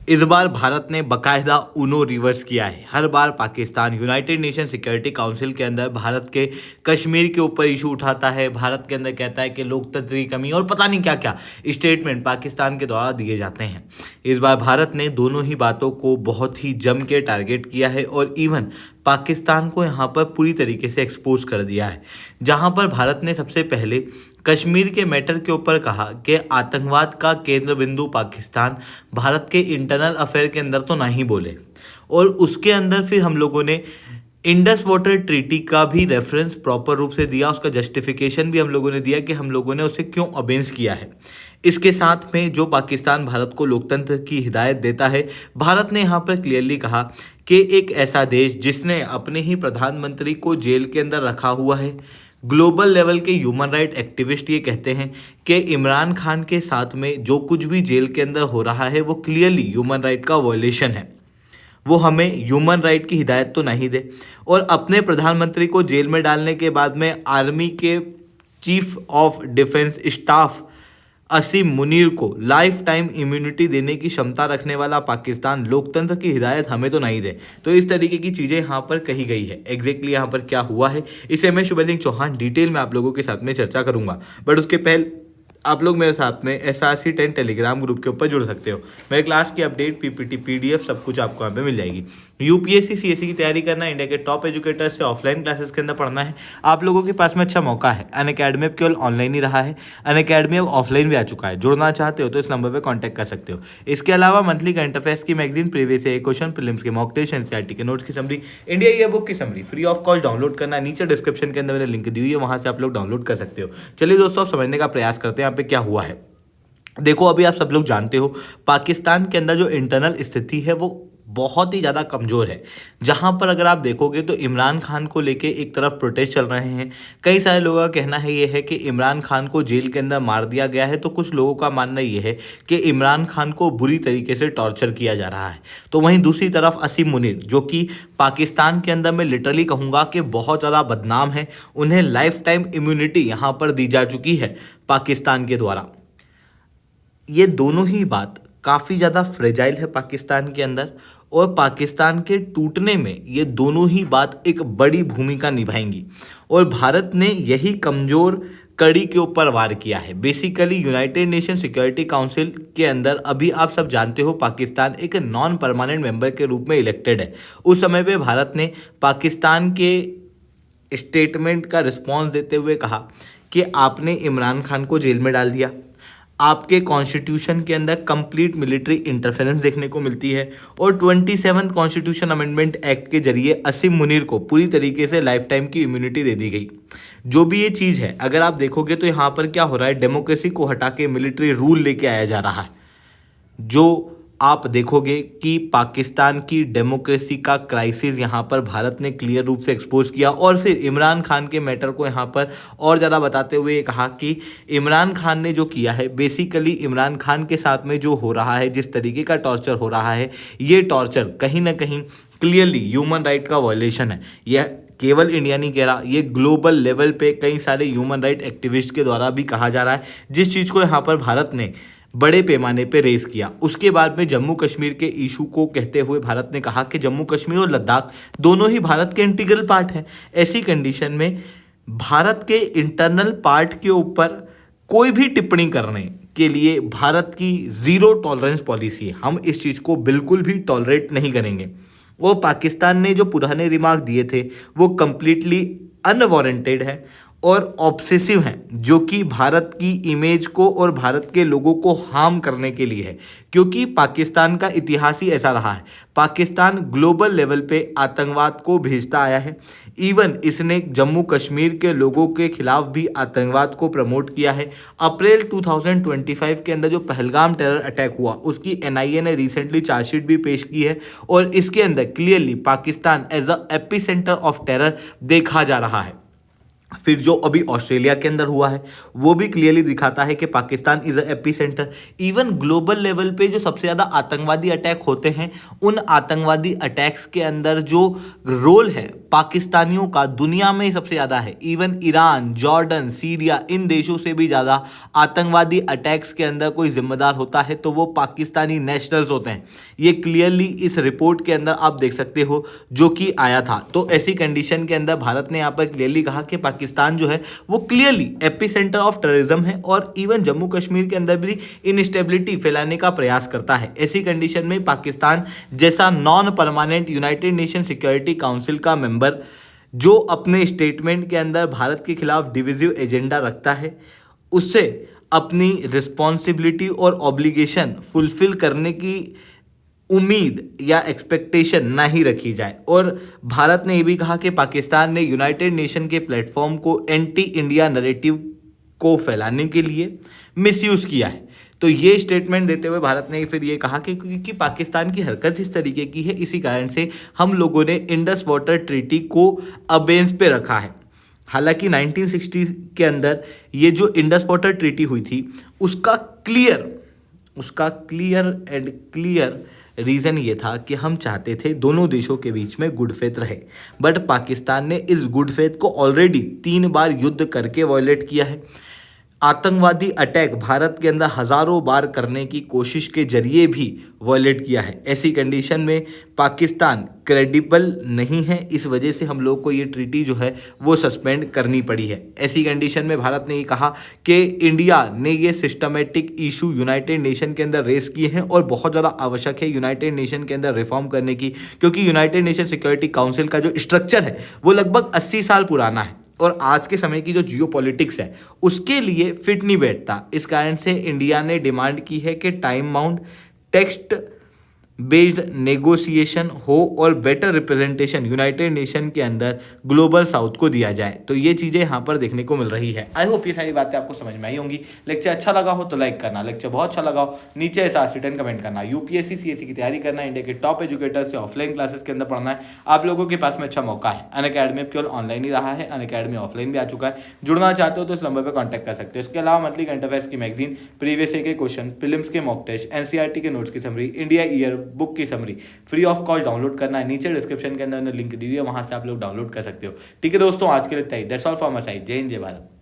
इस बार भारत ने बकायदा ऊनो रिवर्स किया है। हर बार Pakistan United Nation Security Council के अंदर भारत के कश्मीर के ऊपर इशू उठाता है, भारत के अंदर कहता है कि लोकतंत्र की कमी और पता नहीं क्या क्या स्टेटमेंट पाकिस्तान के द्वारा दिए जाते हैं। इस बार भारत ने दोनों ही बातों को बहुत ही जम के टारगेट किया है और इवन पाकिस्तान को यहाँ पर पूरी तरीके से एक्सपोज कर दिया है। जहाँ पर भारत ने सबसे पहले कश्मीर के मैटर के ऊपर कहा कि आतंकवाद का केंद्र बिंदु पाकिस्तान भारत के इंटरनल अफेयर के अंदर तो नहीं बोले, और उसके अंदर फिर हम लोगों ने इंडस वाटर ट्रीटी का भी रेफरेंस प्रॉपर रूप से दिया, उसका जस्टिफिकेशन भी हम लोगों ने दिया कि हम लोगों ने उसे क्यों अबेंस किया है। इसके साथ में जो पाकिस्तान भारत को लोकतंत्र की हिदायत देता है, भारत ने यहाँ पर क्लियरली कहा कि एक ऐसा देश जिसने अपने ही प्रधानमंत्री को जेल के अंदर रखा हुआ है, ग्लोबल लेवल के ह्यूमन राइट एक्टिविस्ट ये कहते हैं कि इमरान खान के साथ में जो कुछ भी जेल के अंदर हो रहा है वो क्लियरली ह्यूमन राइट का वॉयलेशन है, वो हमें ह्यूमन राइट की हिदायत तो नहीं दे। और अपने प्रधानमंत्री को जेल में डालने के बाद में आर्मी के चीफ ऑफ डिफेंस स्टाफ असीम मुनीर को लाइफ टाइम इम्यूनिटी देने की क्षमता रखने वाला पाकिस्तान लोकतंत्र की हिदायत हमें तो नहीं दे। तो इस तरीके की चीज़ें यहाँ पर कही गई है। एग्जैक्टली यहाँ पर क्या हुआ है इसे मैं शुभलिंग चौहान डिटेल में आप लोगों के साथ में चर्चा करूंगा, बट उसके पहले आप लोग मेरे साथ में SRC 10 टेलीग्राम ग्रुप के ऊपर जुड़ सकते हो। मेरे क्लास की अपडेट PPT PDF सब कुछ आपको यहाँ पे मिल जाएगी। UPSC CSE की तैयारी करना है, इंडिया के टॉप एजुकेटर से ऑफलाइन क्लासेस के अंदर पढ़ना है, आप लोगों के पास में अच्छा मौका है। अनअकैडमी अब केवल ऑनलाइन ही रहा है, अनअकैडमी अब ऑफलाइन भी आ चुका है। जुड़ना चाहते हो तो इस नंबर पर कॉन्टैक्ट कर सकते हो। इसके अलावा मंथली करंट अफेयर्स की magazine, previous year question, prelims के मॉक टेस्ट, NCERT के नोट्स की समरी, इंडिया ईयर बुक की summary free of cost download करना है। नीचे डिस्क्रिप्शन के अंदर मैंने लिंक दी हुई है, वहाँ से आप लोग डाउनलोड कर सकते हो। चलिए दोस्तों, आप समझने का प्रयास करते हैं यहाँ पे क्या हुआ है। देखो, अभी आप सब लोग जानते हो पाकिस्तान के अंदर जो इंटरनल स्थिति है वो बहुत ही ज़्यादा कमज़ोर है। जहाँ पर अगर आप देखोगे तो इमरान खान को लेके एक तरफ प्रोटेस्ट चल रहे हैं। कई सारे लोगों का कहना है ये है कि इमरान खान को जेल के अंदर मार दिया गया है, तो कुछ लोगों का मानना ये है कि इमरान खान को बुरी तरीके से टॉर्चर किया जा रहा है। तो वहीं दूसरी तरफ असीम मुनीर, जो कि पाकिस्तान के अंदर मैं लिटरली कहूँगा कि बहुत ज़्यादा बदनाम है, उन्हें लाइफ टाइम इम्यूनिटी यहाँ पर दी जा चुकी है पाकिस्तान के द्वारा। ये दोनों ही बात काफ़ी ज़्यादा फ्रेजाइल है पाकिस्तान के अंदर, और पाकिस्तान के टूटने में ये दोनों ही बात एक बड़ी भूमिका निभाएंगी। और भारत ने यही कमज़ोर कड़ी के ऊपर वार किया है। Basically United Nation Security Council के अंदर अभी आप सब जानते हो पाकिस्तान एक नॉन परमानेंट मेंबर के रूप में इलेक्टेड है। उस समय पे भारत ने पाकिस्तान के स्टेटमेंट का रिस्पॉन्स देते हुए कहा कि आपने इमरान खान को जेल में डाल दिया, आपके कॉन्स्टिट्यूशन के अंदर कंप्लीट मिलिट्री इंटरफेरेंस देखने को मिलती है, और 27 कॉन्स्टिट्यूशन अमेंडमेंट एक्ट के जरिए असीम मुनीर को पूरी तरीके से लाइफ टाइम की इम्यूनिटी दे दी गई। जो भी ये चीज़ है, अगर आप देखोगे तो यहाँ पर क्या हो रहा है, डेमोक्रेसी को हटा के मिलिट्री रूल लेके आया जा रहा है। जो आप देखोगे कि पाकिस्तान की डेमोक्रेसी का क्राइसिस यहाँ पर भारत ने क्लियर रूप से एक्सपोज किया, और फिर इमरान खान के मैटर को यहाँ पर और ज़्यादा बताते हुए कहा कि इमरान खान ने जो किया है, बेसिकली इमरान खान के साथ में जो हो रहा है, जिस तरीके का टॉर्चर हो रहा है, ये टॉर्चर कहीं ना कहीं क्लियरली ह्यूमन राइट का वॉयलेशन है। यह केवल इंडिया नहीं कह रहा, ये ग्लोबल लेवल पे कई सारे ह्यूमन राइट एक्टिविस्ट के द्वारा भी कहा जा रहा है, जिस चीज़ को यहाँ पर भारत ने बड़े पैमाने पे रेस किया। उसके बाद में जम्मू कश्मीर के इशू को कहते हुए भारत ने कहा कि जम्मू कश्मीर और लद्दाख दोनों ही भारत के इंटीग्रल पार्ट हैं। ऐसी कंडीशन में भारत के इंटरनल पार्ट के ऊपर कोई भी टिप्पणी करने के लिए भारत की ज़ीरो टॉलरेंस पॉलिसी है। हम इस चीज़ को बिल्कुल भी टॉलरेट नहीं करेंगे। वो पाकिस्तान ने जो पुराने रिमार्क दिए थे वो कंप्लीटली अनवारंटेड है और ऑब्सेसिव हैं, जो कि भारत की इमेज को और भारत के लोगों को हार्म करने के लिए है। क्योंकि पाकिस्तान का इतिहास ही ऐसा रहा है, पाकिस्तान ग्लोबल लेवल पे आतंकवाद को भेजता आया है। इवन इसने जम्मू कश्मीर के लोगों के खिलाफ भी आतंकवाद को प्रमोट किया है। अप्रैल 2025 के अंदर जो पहलगाम टेरर अटैक हुआ, उसकी NIA ने रिसेंटली चार्जशीट भी पेश की है, और इसके अंदर clearly Pakistan as a epicentre of terror देखा जा रहा है। फिर जो अभी ऑस्ट्रेलिया के अंदर हुआ है वो भी क्लियरली दिखाता है कि Pakistan is a AP centre. Even global level पे जो सबसे ज़्यादा आतंकवादी अटैक होते हैं उन आतंकवादी अटैक्स के अंदर जो रोल है पाकिस्तानियों का दुनिया में ही सबसे ज़्यादा है। इवन ईरान, जॉर्डन, सीरिया, इन देशों से भी ज़्यादा आतंकवादी अटैक्स के अंदर कोई जिम्मेदार होता है तो वो पाकिस्तानी नेशनल्स होते हैं। ये क्लियरली इस रिपोर्ट के अंदर आप देख सकते हो जो कि आया था। तो ऐसी कंडीशन के अंदर भारत ने यहाँ पर क्लियरली कहा कि पाकिस्तान जो है वो clearly AP centre of terrorism है और इवन जम्मू कश्मीर के अंदर भी इनस्टेबिलिटी फैलाने का प्रयास करता है। ऐसी कंडीशन में पाकिस्तान जैसा non permanent United Nation Security council का मेंबर जो अपने स्टेटमेंट के अंदर भारत के खिलाफ डिविजिव एजेंडा रखता है उससे अपनी रिस्पॉन्सिबिलिटी और ऑब्लिगेशन फुलफिल करने की उम्मीद या एक्सपेक्टेशन ना ही रखी जाए। और भारत ने ये भी कहा कि पाकिस्तान ने यूनाइटेड नेशन के प्लेटफॉर्म को एंटी इंडिया नैरेटिव को फैलाने के लिए मिसयूज़ किया है। तो ये स्टेटमेंट देते हुए भारत ने फिर ये कहा कि क्योंकि पाकिस्तान की हरकत इस तरीके की है इसी कारण से हम लोगों ने इंडस वाटर ट्रीटी को अबेंस पे रखा है। हालांकि 1960 के अंदर ये जो इंडस वाटर ट्रीटी हुई थी उसका क्लियर रीज़न ये था कि हम चाहते थे दोनों देशों के बीच में गुड फेथ रहे। बट पाकिस्तान ने इस गुड फेथ को ऑलरेडी 3 बार युद्ध करके वॉयलेट किया है। आतंकवादी अटैक भारत के अंदर हज़ारों बार करने की कोशिश के जरिए भी वॉयलेट किया है। ऐसी कंडीशन में पाकिस्तान क्रेडिबल नहीं है, इस वजह से हम लोग को ये ट्रीटी जो है वो सस्पेंड करनी पड़ी है। ऐसी कंडीशन में भारत ने ये कहा कि इंडिया ने ये सिस्टमेटिक इशू यूनाइटेड नेशन के अंदर रेस किए हैं और बहुत ज़्यादा आवश्यक है यूनाइटेड नेशन के अंदर रिफॉर्म करने की, क्योंकि यूनाइटेड नेशन सिक्योरिटी काउंसिल का जो स्ट्रक्चर है वो लगभग 80 साल पुराना है और आज के समय की जो जियो पॉलिटिक्स है उसके लिए फिट नहीं बैठता। इस कारण से इंडिया ने डिमांड की है कि time bound text based negotiation हो और बेटर रिप्रेजेंटेशन यूनाइटेड नेशन के अंदर ग्लोबल साउथ को दिया जाए। तो ये चीज़ें यहाँ पर देखने को मिल रही है। आई होप ये सारी बातें आपको समझ में आई होंगी। लेक्चर अच्छा लगा हो तो लाइक करना, लेक्चर बहुत अच्छा लगा हो नीचे ऐसा रिटर्न कमेंट करना। यूपीएससी सीएससी की तैयारी करना, इंडिया के टॉप एजुकेटर से ऑफलाइन क्लासेस के अंदर पढ़ना है, आप लोगों के पास में अच्छा मौका है। अनअकैडमी केवल ऑनलाइन ही रहा है, अनअकैडमी ऑफलाइन भी आ चुका है। जुड़ना चाहते हो तो इस नंबर पर कॉन्टैक्ट कर सकते हो। इसके अलावा मंथली करंट अफेयर्स की मैगजीन, प्रीवियस ईयर के क्वेश्चन, प्रीलिम्स के मॉक टेस्ट, एनसीईआरटी के नोट्स की समरी, इंडिया ईयर बुक की summary free of cost download करना है। नीचे डिस्क्रिप्शन के अंदर लिंक दी हुई है, वहां से आप लोग डाउनलोड कर सकते हो। ठीक है दोस्तों, आज के लिए इतना ही। That's all from my side. जय हिंद, जय भारत।